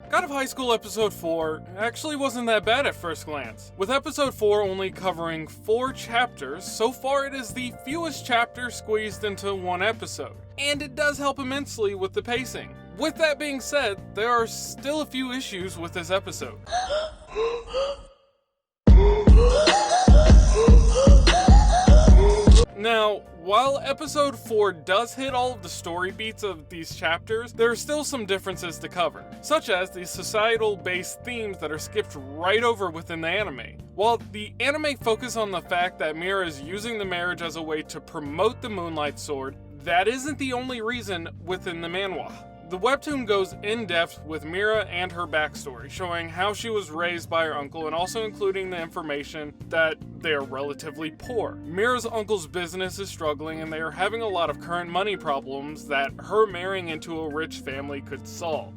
God of High School Episode 4 actually wasn't that bad at first glance. With Episode 4 only covering 4 chapters, so far it is the fewest chapters squeezed into one episode, and it does help immensely with the pacing. With that being said, there are still a few issues with this episode. Now, while Episode 4 does hit all of the story beats of these chapters, there are still some differences to cover, such as the societal-based themes that are skipped right over within the anime. While the anime focuses on the fact that Mira is using the marriage as a way to promote the Moonlight Sword, that isn't the only reason within the manhwa. The webtoon goes in-depth with Mira and her backstory, showing how she was raised by her uncle and also including the information that they are relatively poor. Mira's uncle's business is struggling and they are having a lot of current money problems that her marrying into a rich family could solve.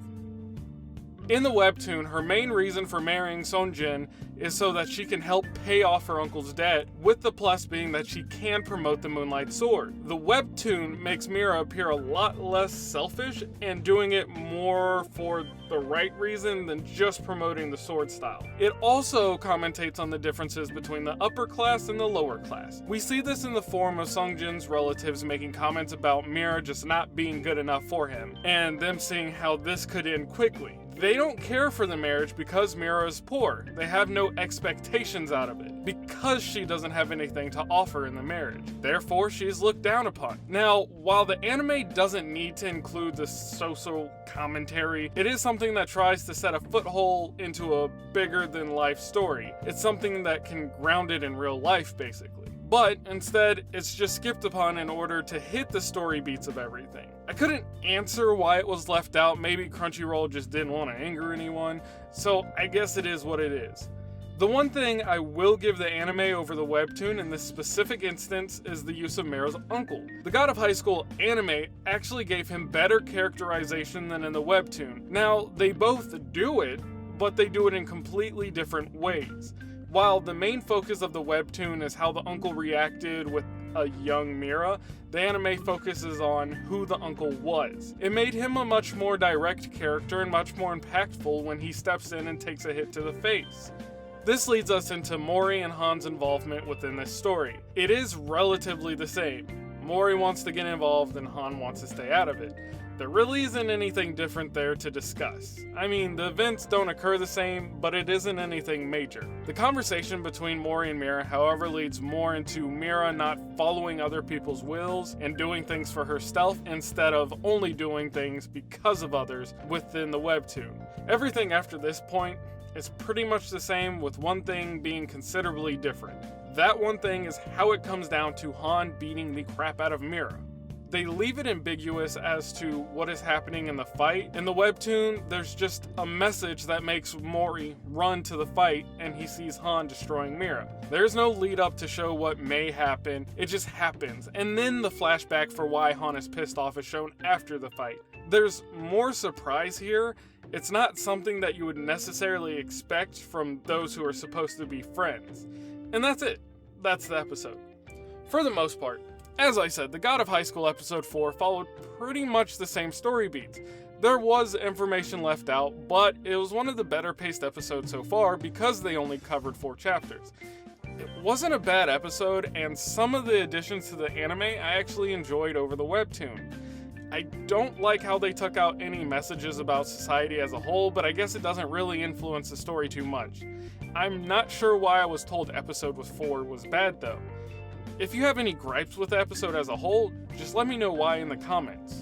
In the webtoon, her main reason for marrying Sonjin is so that she can help pay off her uncle's debt, with the plus being that she can promote the Moonlight Sword. The webtoon makes Mira appear a lot less selfish and doing it more for the right reason than just promoting the sword style. It also commentates on the differences between the upper class and the lower class. We see this in the form of Songjin's relatives making comments about Mira just not being good enough for him, and them seeing how this could end quickly. They don't care for the marriage because Mira is poor. They have no expectations out of it, because she doesn't have anything to offer in the marriage. Therefore, she is looked down upon. Now, while the anime doesn't need to include the social commentary, it is something that tries to set a foothold into a bigger-than-life story. It's something that can ground it in real life, basically. But instead, it's just skipped upon in order to hit the story beats of everything. I couldn't answer why it was left out. Maybe Crunchyroll just didn't want to anger anyone, so I guess it is what it is. The one thing I will give the anime over the webtoon in this specific instance is the use of Mira's uncle. The God of High School anime actually gave him better characterization than in the webtoon. Now, they both do it, but they do it in completely different ways. While the main focus of the webtoon is how the uncle reacted with a young Mira, the anime focuses on who the uncle was. It made him a much more direct character and much more impactful when he steps in and takes a hit to the face. This leads us into Mori and Han's involvement within this story. It is relatively the same. Mori wants to get involved and Han wants to stay out of it. There really isn't anything different there to discuss. I mean, the events don't occur the same, but it isn't anything major. The conversation between Mori and Mira, however, leads more into Mira not following other people's wills and doing things for herself instead of only doing things because of others within the webtoon. Everything after this point is pretty much the same, with one thing being considerably different. That one thing is how it comes down to Han beating the crap out of Mira. They leave it ambiguous as to what is happening in the fight. In the webtoon, there's just a message that makes Mori run to the fight and he sees Han destroying Mira. There's no lead up to show what may happen, it just happens. And then the flashback for why Han is pissed off is shown after the fight. There's more surprise here. It's not something that you would necessarily expect from those who are supposed to be friends. And that's it. That's the episode. For the most part, as I said, the God of High School Episode 4 followed pretty much the same story beats. There was information left out, but it was one of the better paced episodes so far because they only covered 4 chapters. It wasn't a bad episode, and some of the additions to the anime I actually enjoyed over the webtoon. I don't like how they took out any messages about society as a whole, but I guess it doesn't really influence the story too much. I'm not sure why I was told episode 4 was bad though. If you have any gripes with the episode as a whole, just let me know why in the comments.